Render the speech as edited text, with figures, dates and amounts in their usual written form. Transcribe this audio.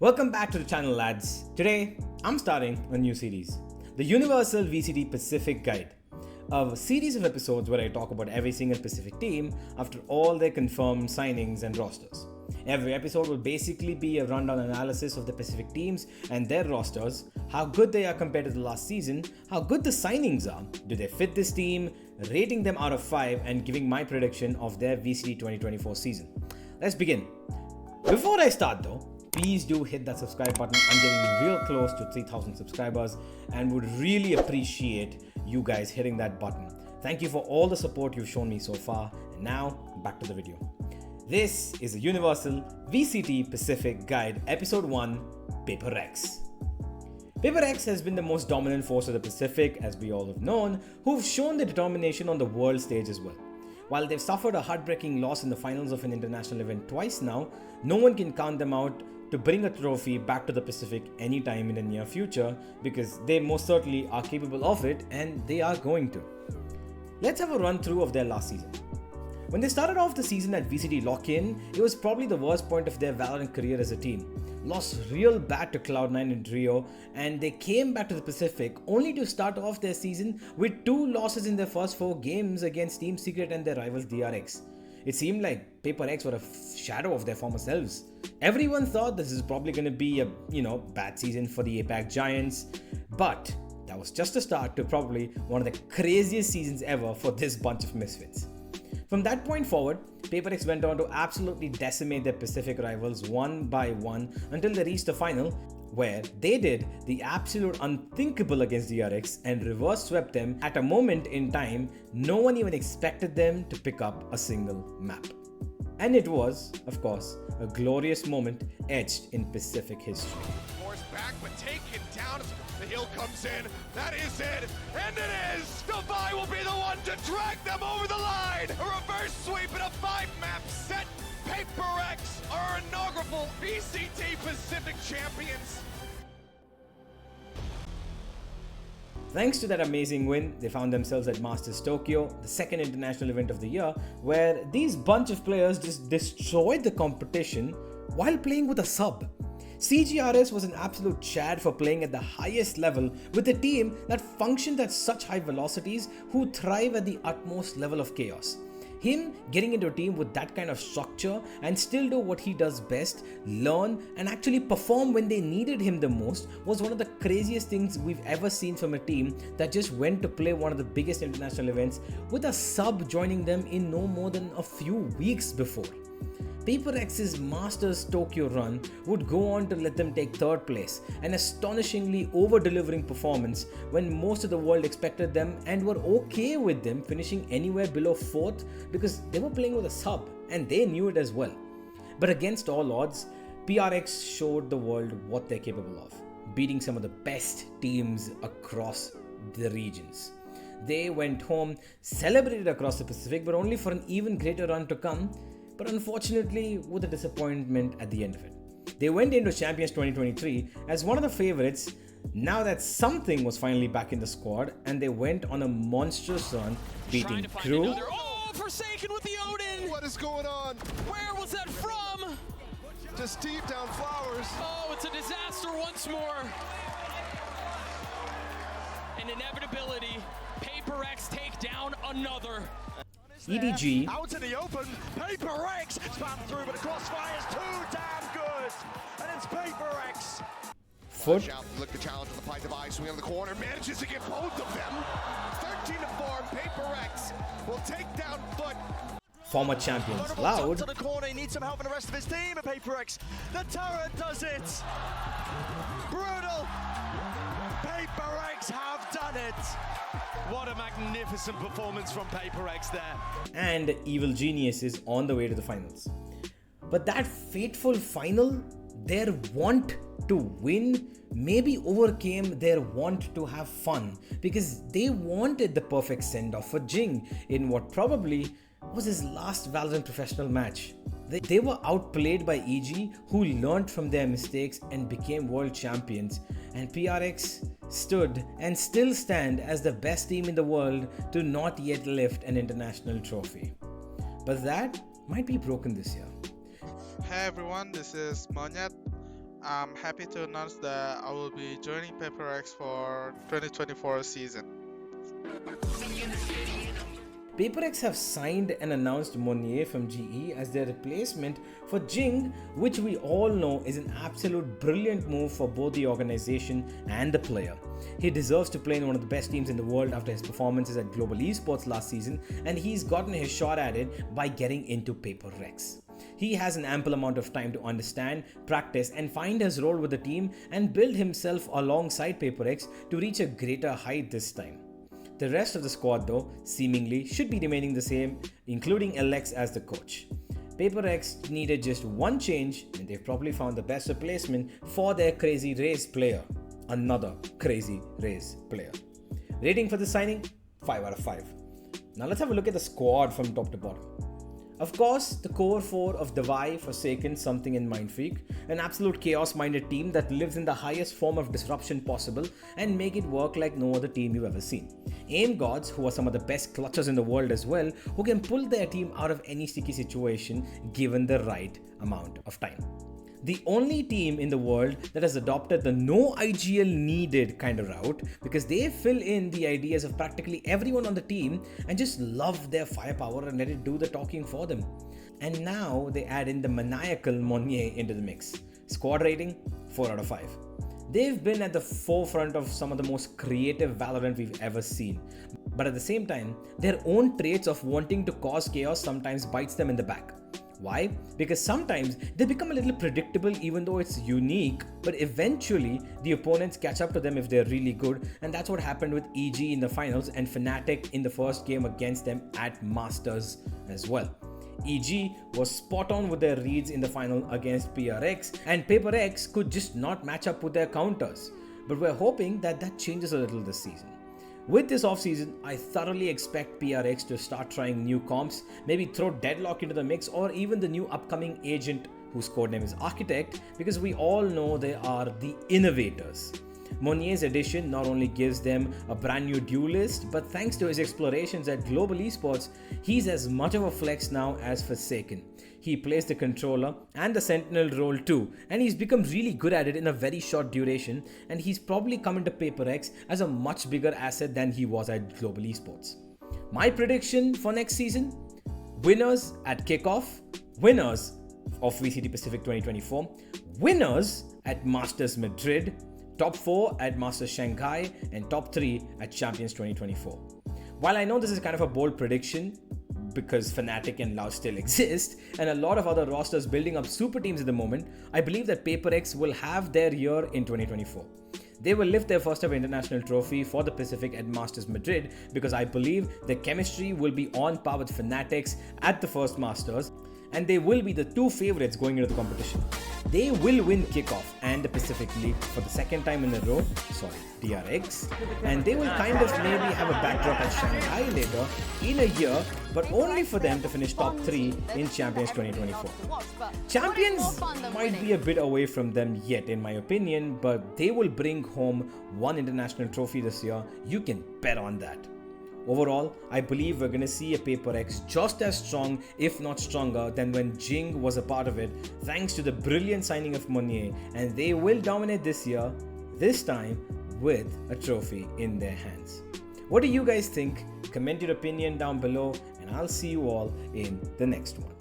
Welcome back to the channel, lads. Today, I'm starting a new series, the Universal VCT Pacific Guide, a series of episodes where I talk about every single Pacific team after all their confirmed signings and rosters. Every episode will basically be a rundown analysis of the Pacific teams and their rosters, how good they are compared to the last season, how good the signings are, do they fit this team, rating them out of 5 and giving my prediction of their VCT 2024 season. Let's begin. Before I start though, please do hit that subscribe button. I'm getting real close to 3,000 subscribers and would really appreciate you guys hitting that button. Thank you for all the support you've shown me so far. And now, back to the video. This is a Universal VCT Pacific Guide, Episode 1, Paper Rex. Paper Rex has been the most dominant force of the Pacific, as we all have known, who've shown their determination on the world stage as well. While they've suffered a heartbreaking loss in the finals of an international event twice now, no one can count them out to bring a trophy back to the Pacific anytime in the near future, because they most certainly are capable of it and they are going to. Let's have a run through of their last season. When they started off the season at VCT Lock-In, it was probably the worst point of their Valorant career as a team. Lost real bad to Cloud9 in Rio, and they came back to the Pacific only to start off their season with 2 losses in their first 4 games against Team Secret and their rivals DRX. It seemed like Paper Rex were a shadow of their former selves. Everyone thought this is probably going to be a, bad season for the APAC Giants, but that was just a start to probably one of the craziest seasons ever for this bunch of misfits. From that point forward, Paper Rex went on to absolutely decimate their Pacific rivals one by one until they reached the final, where they did the absolute unthinkable against DRX and reverse swept them at a moment in time no one even expected them to pick up a single map. And it was, of course, a glorious moment etched in Pacific history. Force back, but taken down. The hill comes in. That is it. And it is. Defy will be the one to drag them over the line. A reverse sweep and a 5-map set. Paper Rex are inaugural VCT Pacific champions. Thanks to that amazing win, they found themselves at Masters Tokyo, the second international event of the year, where these bunch of players just destroyed the competition while playing with a sub. CGRS was an absolute chad for playing at the highest level with a team that functioned at such high velocities who thrive at the utmost level of chaos. Him getting into a team with that kind of structure and still do what he does best, learn and actually perform when they needed him the most, was one of the craziest things we've ever seen from a team that just went to play one of the biggest international events with a sub joining them in no more than a few weeks before. Paper Rex's Masters Tokyo run would go on to let them take 3rd place, an astonishingly over-delivering performance when most of the world expected them and were okay with them finishing anywhere below 4th because they were playing with a sub and they knew it as well. But against all odds, PRX showed the world what they're capable of, beating some of the best teams across the regions. They went home, celebrated across the Pacific, but only for an even greater run to come, but unfortunately with a disappointment at the end of it. They went into Champions 2023 as one of the favorites now that something was finally back in the squad, and they went on a monstrous run, beating Crew. Oh, Forsaken with the Odin! What is going on? Where was that from? Just deep down flowers. Oh, it's a disaster once more. An inevitability. Paper Rex take down another. EDG, out in the open, Paper Rex spam through, but the crossfire is too damn good, and it's Paper Rex. Foot, Look, the challenge on the Pie Device, swing on the corner, manages to get both of them. 13-4, Paper Rex will take down Foot. former champions Top Loud, to the corner, he needs some help from the rest of his team, and Paper Rex, the turret does it. Brutal. Paper Rex have done it. What a magnificent performance from Paper Rex there. and Evil Geniuses on the way to the finals. But that fateful final, their want to win maybe overcame their want to have fun, because they wanted the perfect send-off for Jing in what probably was his last Valorant professional match. They were outplayed by EG, who learned from their mistakes and became world champions, and PRX stood and still stand as the best team in the world to not yet lift an international trophy. But that might be broken this year. Hey everyone, this is Monyet. I'm happy to announce that I will be joining PaperX for 2024 season. PaperX have signed and announced Monyet from GE as their replacement for Jing, which we all know is an absolute brilliant move for both the organization and the player. He deserves to play in one of the best teams in the world after his performances at Global Esports last season, and he's gotten his shot at it by getting into PaperX. He has an ample amount of time to understand, practice, and find his role with the team and build himself alongside PaperX to reach a greater height this time. The rest of the squad, though, seemingly should be remaining the same, including Alex as the coach. PaperX needed just one change, and they've probably found the best replacement for their Crazy Rays player. Another Crazy Rays player. Rating for the signing? 5 out of 5. Now let's have a look at the squad from top to bottom. Of course, the core 4 of Divide, Forsaken, Something and Mindfreak, an absolute chaos-minded team that lives in the highest form of disruption possible and make it work like no other team you've ever seen. Aim Gods, who are some of the best clutchers in the world as well, who can pull their team out of any sticky situation given the right amount of time. The only team in the world that has adopted the no IGL needed kind of route, because they fill in the ideas of practically everyone on the team and just love their firepower and let it do the talking for them. And now they add in the maniacal Monyet into the mix. Squad rating? 4 out of 5. They've been at the forefront of some of the most creative Valorant we've ever seen. But at the same time, their own traits of wanting to cause chaos sometimes bites them in the back. Why? Because sometimes they become a little predictable even though it's unique, but eventually the opponents catch up to them if they're really good, and that's what happened with EG in the finals and Fnatic in the first game against them at Masters as well. EG was spot on with their reads in the final against PRX, and PaperX could just not match up with their counters. But we're hoping that that changes a little this season. With this offseason, I thoroughly expect PRX to start trying new comps, maybe throw Deadlock into the mix, or even the new upcoming agent whose codename is Architect, because we all know they are the innovators. Monyet's addition not only gives them a brand new duelist, but thanks to his explorations at Global Esports, he's as much of a flex now as Forsaken. He plays the controller and the sentinel role too, and he's become really good at it in a very short duration, and he's probably come into PaperX as a much bigger asset than he was at Global Esports. My prediction for next season? Winners at kickoff, winners of VCT Pacific 2024, winners at Masters Madrid, top 4 at Masters Shanghai, and top 3 at Champions 2024. While I know this is kind of a bold prediction, because Fnatic and Lao still exist, and a lot of other rosters building up super teams at the moment, I believe that PaperX will have their year in 2024. They will lift their first ever international trophy for the Pacific at Masters Madrid, because I believe the chemistry will be on par with Fnatic's at the first Masters, and they will be the two favorites going into the competition. They will win kickoff and the Pacific League for the second time in a row, DRX, and they will kind of maybe have a backdrop at Shanghai later in a year, but only for them to finish top 3 in Champions 2024. Champions might be a bit away from them yet in my opinion, but they will bring home one international trophy this year. You can bet on that. Overall, I believe we're going to see a PaperX just as strong, if not stronger, than when Jing was a part of it, thanks to the brilliant signing of Monyet, and they will dominate this year, this time with a trophy in their hands. What do you guys think? Comment your opinion down below, and I'll see you all in the next one.